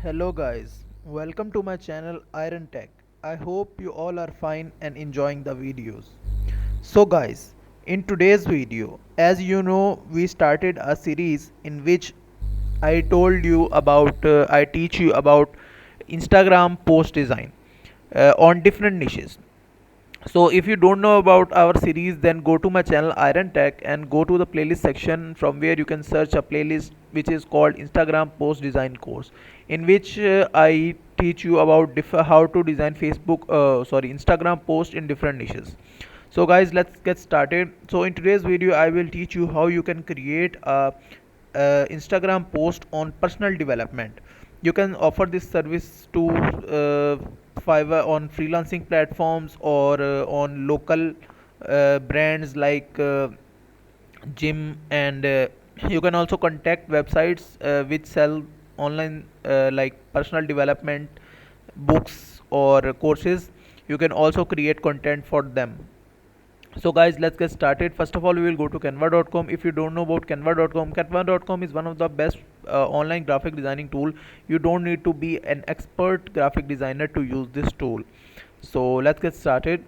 Hello guys, welcome to my channel Iron Tech. I hope you all are fine and enjoying the videos. So guys, in today's video, as you know, we started a series in which I teach you about Instagram post design on different niches. So if you don't know about our series, then go to my channel Iron Tech and go to the playlist section from where you can search a playlist which is called Instagram post design course, in which I teach you about how to design Instagram post in different niches. So guys, let's get started. So in today's video I will teach you how you can create a Instagram post on personal development. You can offer this service to Fiverr on freelancing platforms or on local brands like gym, and you can also contact websites which sell online like personal development books or courses. You can also create content for them. So guys, let's get started. First of all, we will go to canva.com. If you don't know about canva.com is one of the best online graphic designing tool. You don't need to be an expert graphic designer to use this tool. So let's get started.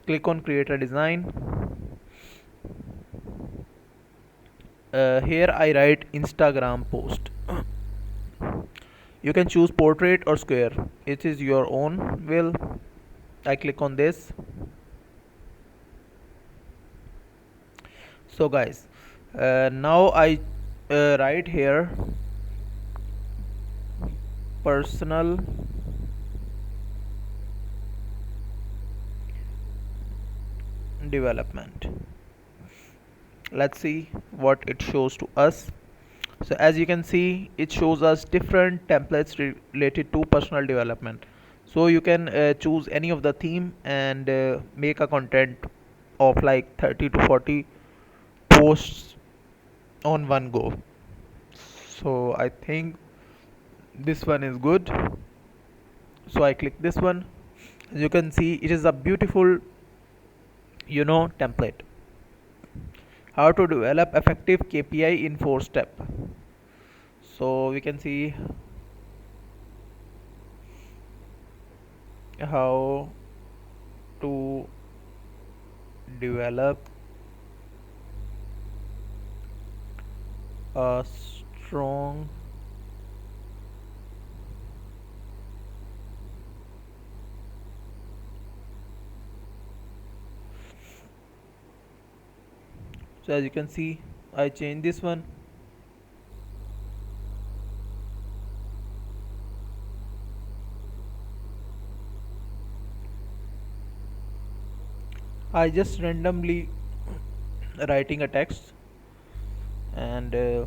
Click on create a design. Here I write Instagram post. You can choose portrait or square. It is your own will. I click on this. So guys, now I write here personal development. Let's see what it shows to us. So as you can see, it shows us different templates related to personal development. So you can choose any of the theme and make a content of like 30 to 40 posts on one go. So I think this one is good. So I click this one. As you can see, it is a beautiful template. How to develop effective KPI in 4 step. So we can see how to develop a strong so as you can see, I change this one. I just randomly writing a text, and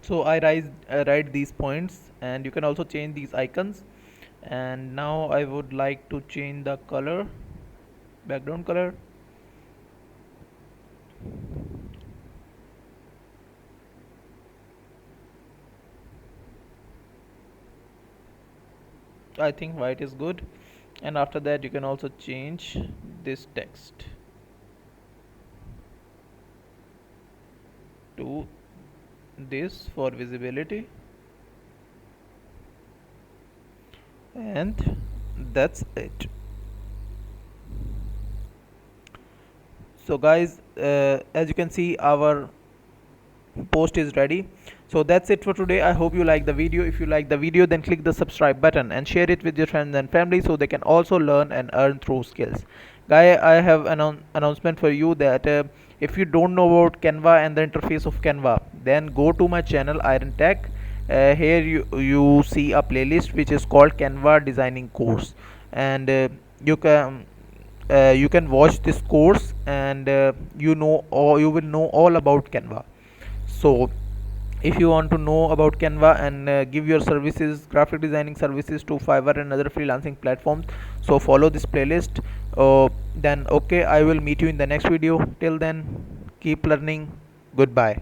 so I write these points, and you can also change these icons. And now I would like to change the color, background color. I think white is good. And after that, you can also change this text to this for visibility, and that's it. So guys, as you can see, our post is ready. So that's it for today. I hope you like the video. If you like the video, then click the subscribe button and share it with your friends and family so they can also learn and earn through skills. Guy, I have an announcement for you that if you don't know about Canva and the interface of Canva, then go to my channel Iron Tech. Here you see a playlist which is called Canva designing course, and you can watch this course, and you will know all about Canva. So if you want to know about Canva and give your services, graphic designing services to Fiverr and other freelancing platforms, so follow this playlist. Then okay, I will meet you in the next video. Till then, keep learning. Goodbye.